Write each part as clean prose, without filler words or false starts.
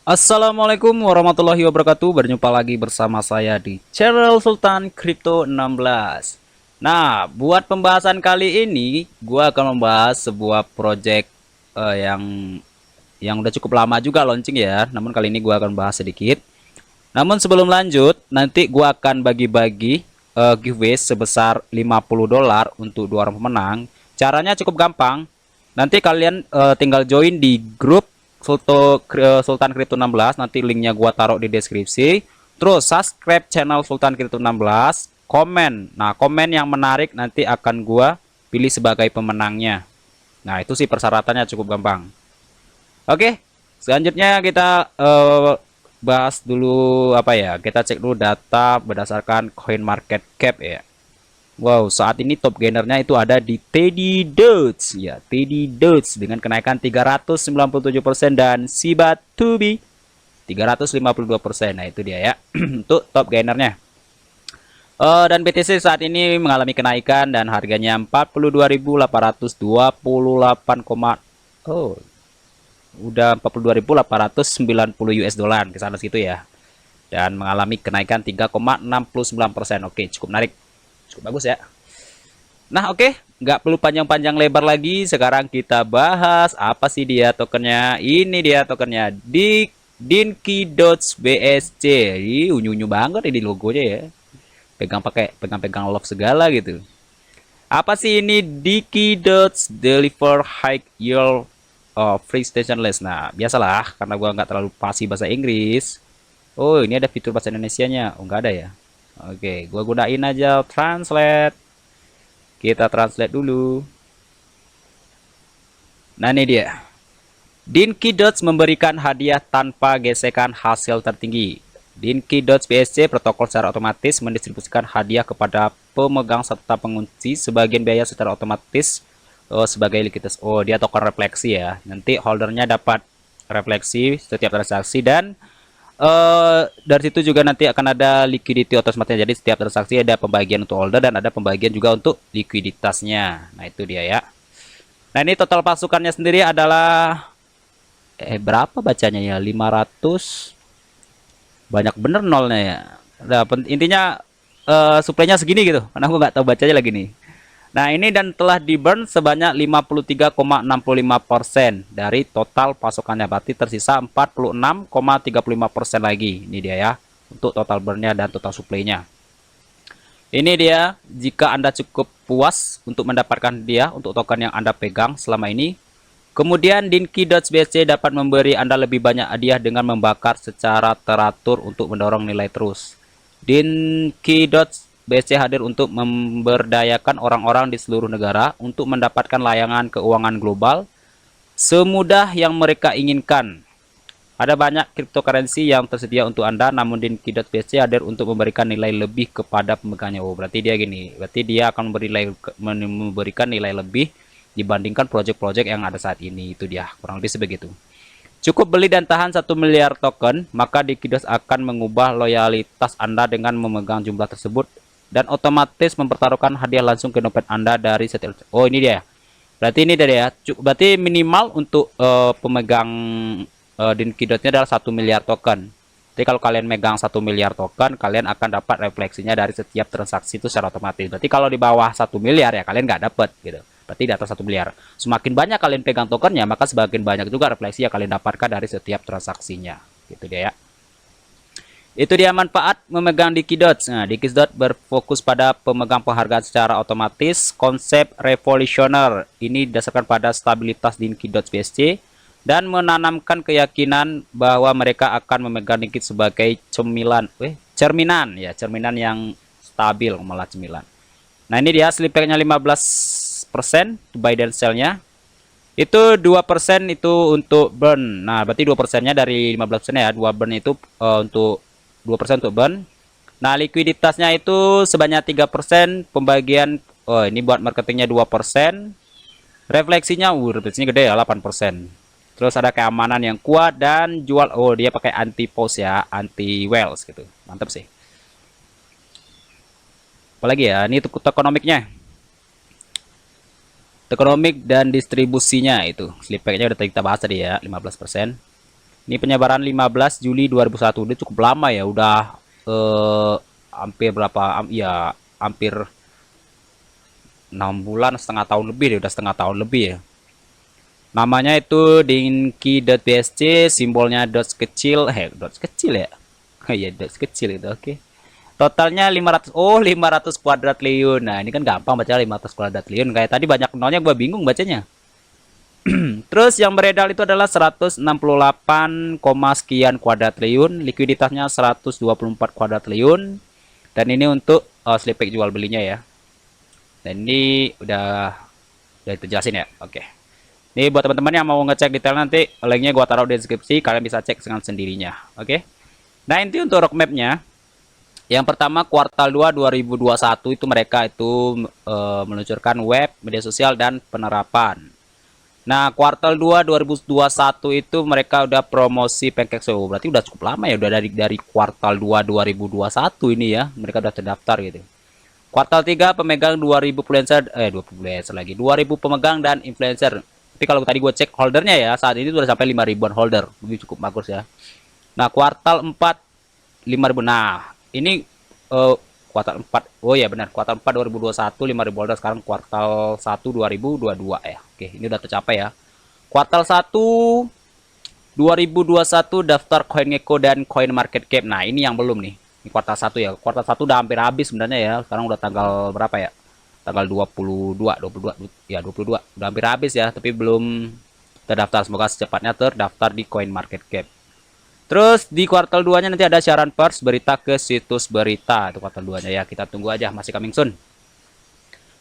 Assalamualaikum warahmatullahi wabarakatuh. Berjumpa lagi bersama saya di channel Sultan Crypto 16. Nah, buat pembahasan kali ini gua akan membahas sebuah project yang udah cukup lama juga launching ya. Namun kali ini gua akan bahas sedikit. Namun sebelum lanjut, nanti gua akan bagi-bagi giveaway sebesar $50 untuk dua orang pemenang. Caranya cukup gampang. Nanti kalian tinggal join di grup Sultan Crypto 16, nanti linknya gua taruh di deskripsi. Terus subscribe channel Sultan Crypto 16, komen. Nah, komen yang menarik nanti akan gua pilih sebagai pemenangnya. Nah, itu sih persyaratannya cukup gampang. Oke, selanjutnya kita bahas dulu apa ya? Kita cek dulu data berdasarkan coin market cap ya. Wow, saat ini top gainernya itu ada di Teddy Dots ya, Teddy Dots dengan kenaikan 397% dan Shiba Tubi 352%. Nah, itu dia ya untuk top gainernya. Dan BTC saat ini mengalami kenaikan dan harganya 42.828, oh, udah 42.890 US dollar ke sana situ ya. Dan mengalami kenaikan 3,69%. Oke, cukup menarik. Cukup bagus ya. Nah, oke, nggak perlu panjang-panjang lebar lagi. Sekarang kita bahas apa sih dia tokennya. Ini dia tokennya di Dinky Dots BSC. Ih, unyu-unyu banget ini logonya ya. Pegang-pegang love segala gitu. Apa sih ini Dinky Dots Deliver High Yield Free Stationless. Nah, biasalah karena gua nggak terlalu fasih bahasa Inggris. Oh, ini ada fitur bahasa Indonesianya. Oh, nggak ada ya. Oke, gua gunain aja translate. Kita translate dulu. Nah, ini dia. Dinky Dots memberikan hadiah tanpa gesekan hasil tertinggi. Dinky Dots BSC protokol secara otomatis mendistribusikan hadiah kepada pemegang serta pengunci sebagian biaya secara otomatis sebagai likuiditas. Oh, dia token refleksi ya. Nanti holdernya dapat refleksi setiap transaksi dan dari situ juga nanti akan ada liquidity otomatis. Jadi setiap transaksi ada pembagian untuk holder dan ada pembagian juga untuk likuiditasnya. Nah, itu dia ya. Nah, ini total pasukannya sendiri adalah berapa bacanya ya? 500. Banyak bener nolnya ya. Nah, intinya suplainya segini gitu. Karena aku nggak tahu bacanya lagi nih. Nah, ini dan telah di burn sebanyak 53,65% dari total pasokannya. Berarti tersisa 46,35% lagi. Ini dia ya. Untuk total burnnya dan total supply-nya. Ini dia. Jika Anda cukup puas untuk mendapatkan dia untuk token yang Anda pegang selama ini. Kemudian Dinky Dots BSC dapat memberi Anda lebih banyak hadiah dengan membakar secara teratur untuk mendorong nilai terus. Dinky Dots BSC hadir untuk memberdayakan orang-orang di seluruh negara untuk mendapatkan layanan keuangan global semudah yang mereka inginkan. Ada banyak cryptocurrency yang tersedia untuk Anda, namun Dinky Dots BSC hadir untuk memberikan nilai lebih kepada pemegangnya. Oh, berarti dia gini, berarti dia akan memberikan nilai lebih dibandingkan project-project yang ada saat ini. Itu dia, kurang lebih sebegitu. Cukup beli dan tahan 1 miliar token, maka Dinky Dots akan mengubah loyalitas Anda dengan memegang jumlah tersebut dan otomatis mempertaruhkan hadiah langsung ke dompet Anda dari setiap. Oh, ini dia. Berarti ini dia ya. Berarti minimal untuk pemegang Dinky Dots-nya adalah 1 miliar token. Jadi kalau kalian megang 1 miliar token, kalian akan dapat refleksinya dari setiap transaksi itu secara otomatis. Berarti kalau di bawah 1 miliar ya kalian nggak dapat gitu. Berarti di atas 1 miliar. Semakin banyak kalian pegang tokennya, maka semakin banyak juga refleksi yang kalian dapatkan dari setiap transaksinya. Gitu dia ya. Itu dia manfaat memegang Dinky Dots. Nah, Dinky Dots berfokus pada pemegang penghargaan secara otomatis. Konsep revolusioner ini didasarkan pada stabilitas Dinky Dots BSC dan menanamkan keyakinan bahwa mereka akan memegang Dinky sebagai cerminan yang stabil, malah cemilan. Nah, ini dia slip packnya 15% buy dan sell-nya. Itu 2% itu untuk burn. Nah, berarti 2%-nya dari 15% ya. 2 burn itu untuk 2% untuk burn. Nah, likuiditasnya itu sebanyak 3%, pembagian ini buat marketingnya 2%. Refleksinya refleksinya gede ya 8%. Terus ada keamanan yang kuat dan jual dia pakai anti pause ya, anti whales gitu. Mantap sih. Apalagi ya, ini untuk tokenomiknya. Tokenomik dan distribusinya itu. Slip packnya udah kita bahas tadi ya, 15%. Ini penyebaran 15 Juli 2001. Udah cukup lama ya, udah hampir berapa ya, hampir 6 bulan, setengah tahun lebih deh, udah setengah tahun lebih ya. Namanya itu dinky.bsc, simbolnya dots kecil, dots kecil ya. Iya, dots kecil itu, oke. Totalnya 500, 500 kuadrat-liun. Nah, ini kan gampang baca 500 kuadrat-liun. Kayak tadi banyak nolnya, gua bingung bacanya. Terus yang beredar itu adalah 168, sekian kuadrat-liun, likuiditasnya 124 kuadrat-liun. Dan ini untuk slip jual belinya ya. Dan ini udah dijelasin ya. Oke. Ini buat teman-teman yang mau ngecek detail nanti, linknya gua taruh di deskripsi, kalian bisa cek dengan sendirinya. Oke. Nah, ini untuk roadmap-nya. Yang pertama kuartal 2 2021 itu mereka itu meluncurkan web, media sosial dan penerapan. Nah, kuartal 2 2021 itu mereka udah promosi PancakeSwap. Berarti udah cukup lama ya, udah dari kuartal 2 2021 ini ya, mereka udah terdaftar gitu. Kuartal 3 pemegang 2000 influencer, 20 influencer lagi, 2000 pemegang dan influencer. Tapi kalau tadi gue cek holdernya ya, saat ini sudah sampai 5.000-an holder. Lebih cukup bagus ya. Nah, kuartal 4 5.000. Nah, ini kuartal 4. Oh ya benar, kuartal 4 2021 5.000 holder, sekarang kuartal 1 2022 ya. Oke, ini udah tercapai ya. Kuartal 1 2021 daftar CoinGecko dan CoinMarketCap. Nah, ini yang belum nih. Ini kuartal 1 ya. Kuartal 1 udah hampir habis sebenarnya ya. Sekarang udah tanggal berapa ya? Tanggal 22 ya, 22 udah hampir habis ya, tapi belum terdaftar. Semoga secepatnya terdaftar di CoinMarketCap. Terus di kuartal 2 nya nanti ada siaran pers berita ke situs berita. Itu kuartal 2 nya ya, kita tunggu aja, masih coming soon.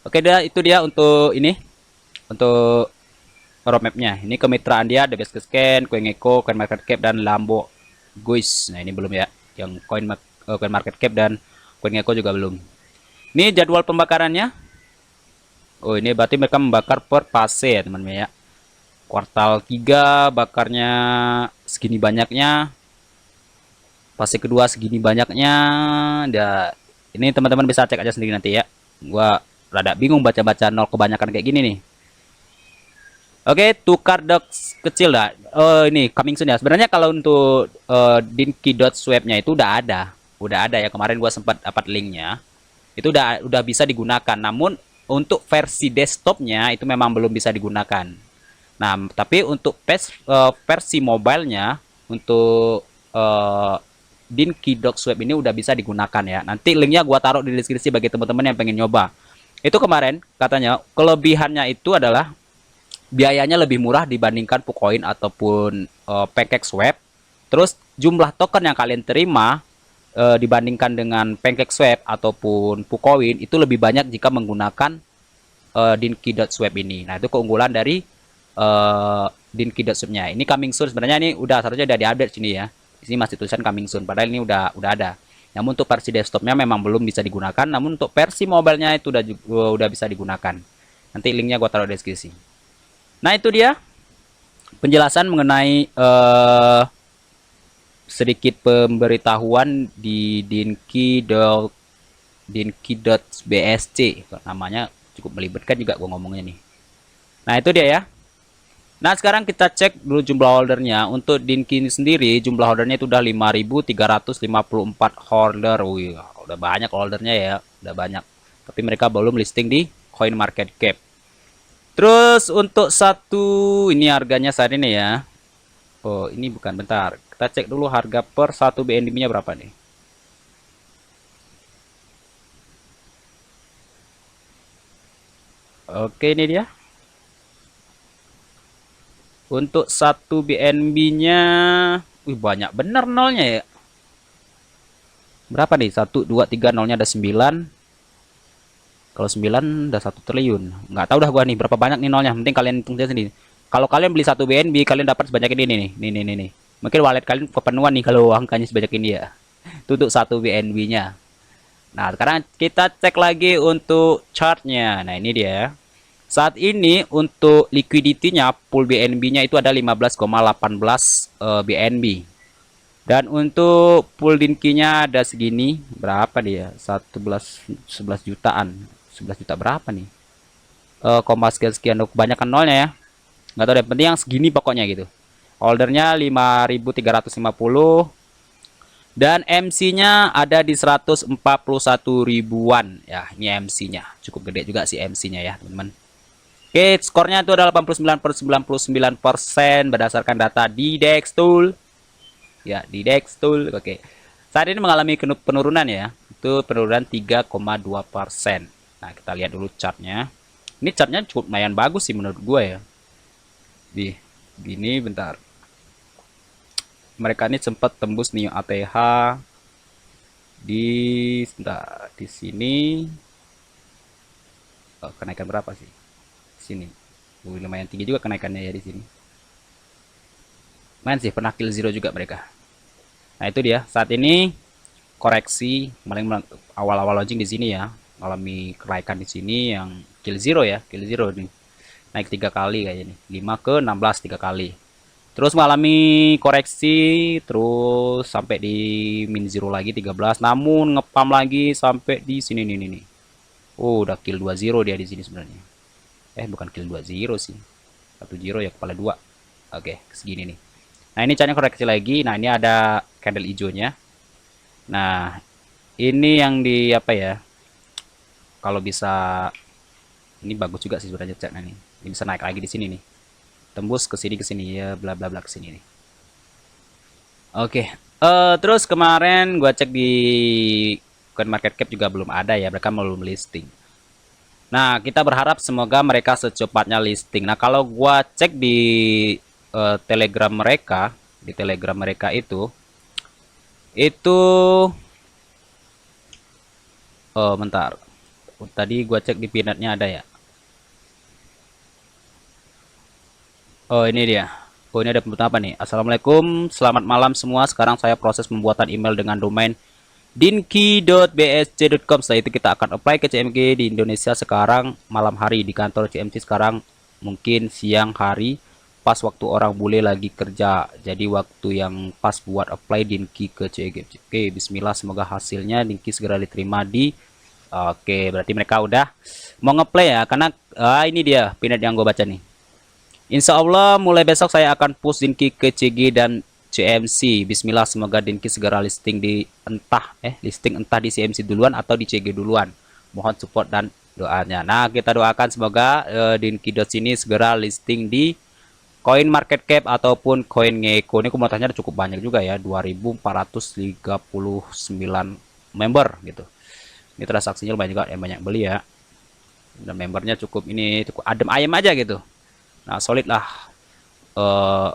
Oke, itu dia untuk ini, untuk roadmapnya. Ini kemitraan dia, The Best Scan, CoinGecko, CoinMarketCap dan Lambo Guys. Nah, ini belum ya, yang CoinMarketCap dan CoinGecko juga belum. Ini jadwal pembakarannya. Oh, ini berarti mereka membakar per fase ya teman-teman ya. Kuartal 3 bakarnya segini banyaknya, fase kedua segini banyaknya. Ini teman-teman bisa cek aja sendiri nanti ya. Gua rada bingung baca-baca nol kebanyakan kayak gini nih. Oke, tukar docs kecil dah. Ini coming soon ya. Sebenarnya kalau untuk dinky.swap-nya itu udah ada ya, kemarin gua sempat dapat linknya. Itu udah bisa digunakan. Namun untuk versi desktopnya itu memang belum bisa digunakan. Nah, tapi untuk versi mobilenya untuk dinky.swap ini udah bisa digunakan ya. Nanti linknya gua taruh di deskripsi bagi teman-teman yang pengen nyoba. Itu kemarin katanya kelebihannya itu adalah biayanya lebih murah dibandingkan PuCoin ataupun PancakeSwap. Terus jumlah token yang kalian terima dibandingkan dengan PancakeSwap ataupun PuCoin itu lebih banyak jika menggunakan dinky.swap ini. Nah, itu keunggulan dari dinky.swap-nya. Ini coming soon, sebenarnya ini udah seharusnya udah diupdate sini ya. Di sini masih tulisan coming soon, padahal ini udah ada. Namun untuk versi desktopnya memang belum bisa digunakan, namun untuk versi mobilenya itu udah bisa digunakan. Nanti linknya gua taruh di deskripsi. Nah, itu dia penjelasan mengenai sedikit pemberitahuan di dinky.bsc. Namanya cukup melibatkan juga gua ngomongnya nih. Nah, itu dia ya. Nah, sekarang kita cek dulu jumlah holdernya. Untuk dinky ini sendiri jumlah holdernya itu udah 5.354 holder. Wih, udah banyak holdernya ya, udah banyak. Tapi mereka belum listing di CoinMarketCap. Terus untuk ini harganya saat ini ya. Oh, ini bukan, bentar. Kita cek dulu harga per 1 BNB-nya berapa nih. Oke, ini dia. Untuk 1 BNB-nya, banyak bener nolnya ya. Berapa nih? 1, 2, 3, nolnya ada 9. Kalau 9 udah 1 triliun. Nggak tahu dah gua nih berapa banyak nih nolnya. Penting kalian hitung sendiri. Kalau kalian beli 1 BNB, kalian dapat sebanyak ini nih. Nih. Mungkin wallet kalian kepenuhan nih kalau angkanya sebanyak ini ya. Itu untuk 1 BNB-nya. Nah, sekarang kita cek lagi untuk chartnya. Nah, ini dia. Saat ini untuk liquidity-nya pool BNB-nya itu ada 15,18 BNB. Dan untuk pool dinky-nya ada segini. Berapa dia? 11 jutaan. 11 juta berapa nih? Sekian kebanyakan nolnya ya. Nggak tahu deh, penting yang segini pokoknya gitu. Ordernya 5.350 dan MC-nya ada di 141 ribuan ya. Ini MC-nya cukup gede juga sih MC-nya ya teman-teman. Oke, skornya itu adalah 89,99% berdasarkan data di Dextool ya, di Dextool. Oke, saat ini mengalami penurunan ya, itu penurunan 3,2%. Nah, kita lihat dulu chartnya. Ini chartnya cukup lumayan bagus sih menurut gue ya. Di gini bentar, mereka ini sempat tembus nih ATH di sini. Kenaikan berapa sih sini? Lumayan tinggi juga kenaikannya ya di sini. Main sih pernah kill zero juga mereka. Nah, itu dia saat ini koreksi awal-awal launching di sini ya, mengalami kenaikan di sini yang kill zero ya, kill zero nih naik 3 kali kayaknya nih, 5 ke 16 3 kali. Terus mengalami koreksi terus sampai di min zero lagi 13, namun ngepam lagi sampai di sini nih. Oh, udah kill 20 dia di sini sebenarnya. Bukan kill 20 sih. 10 ya, kepala 2. Oke, segini nih. Nah, ini caranya koreksi lagi. Nah, ini ada candle hijaunya. Nah, ini yang di apa ya? Kalau bisa ini bagus juga sih sebenarnya catnya nih. Ini bisa naik lagi di sini nih. Tembus ke sini ya, bla bla bla ke sini nih. Oke. Terus kemarin gua cek di CoinMarketCap juga belum ada ya, mereka belum listing. Nah, kita berharap semoga mereka secepatnya listing. Nah, kalau gua cek di Telegram mereka, itu bentar. Tadi gua cek di pinatnya ada ya. Oh, ini dia. Oh, ini ada pembuatan apa nih? Assalamualaikum, selamat malam semua. Sekarang saya proses pembuatan email dengan domain dinki.bsc.com. Setelah itu kita akan apply ke CMG di Indonesia sekarang malam hari, di kantor CMC sekarang mungkin siang hari, pas waktu orang bule lagi kerja. Jadi waktu yang pas buat apply Dinki ke CMG. Oke, bismillah, semoga hasilnya Dinki segera diterima di. Oke, berarti mereka udah mau ngeplay ya, karena ini dia pinat yang gue baca nih. Insya Allah mulai besok saya akan push Dinki ke CG dan CMC. Bismillah, semoga Dinki segera listing di entah di CMC duluan atau di CG duluan. Mohon support dan doanya. Nah, kita doakan semoga Dinki.co ini segera listing di CoinMarketCap ataupun CoinGecko. Ini komunitasnya cukup banyak juga ya, 2.439 member gitu. Ini transaksinya lumayan juga, banyak beli ya. Dan membernya cukup adem ayam aja gitu. Nah, solid lah,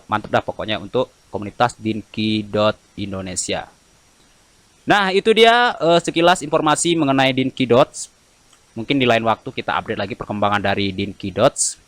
mantap dah pokoknya untuk komunitas Dinki.Indonesia. Nah, itu dia sekilas informasi mengenai Dinki Dots. Mungkin di lain waktu kita update lagi perkembangan dari Dinki Dots.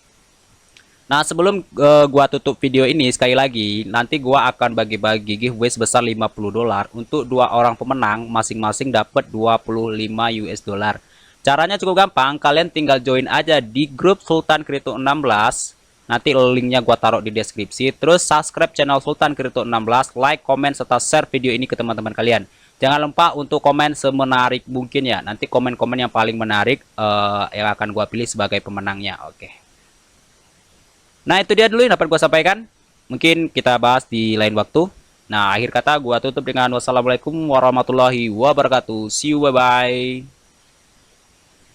Nah, sebelum gua tutup video ini, sekali lagi nanti gua akan bagi-bagi giveaway sebesar $50 untuk 2 orang pemenang, masing-masing dapat $25. Caranya cukup gampang, kalian tinggal join aja di grup Sultan Crypto 16. Nanti linknya gua taruh di deskripsi. Terus subscribe channel Sultan Crypto 16, like, komen, serta share video ini ke teman-teman kalian. Jangan lupa untuk komen semenarik mungkin ya. Nanti komen-komen yang paling menarik yang akan gua pilih sebagai pemenangnya. Oke. Nah, itu dia dulu yang dapat gua sampaikan. Mungkin kita bahas di lain waktu. Nah, akhir kata gua tutup dengan wassalamualaikum warahmatullahi wabarakatuh. See you, bye-bye.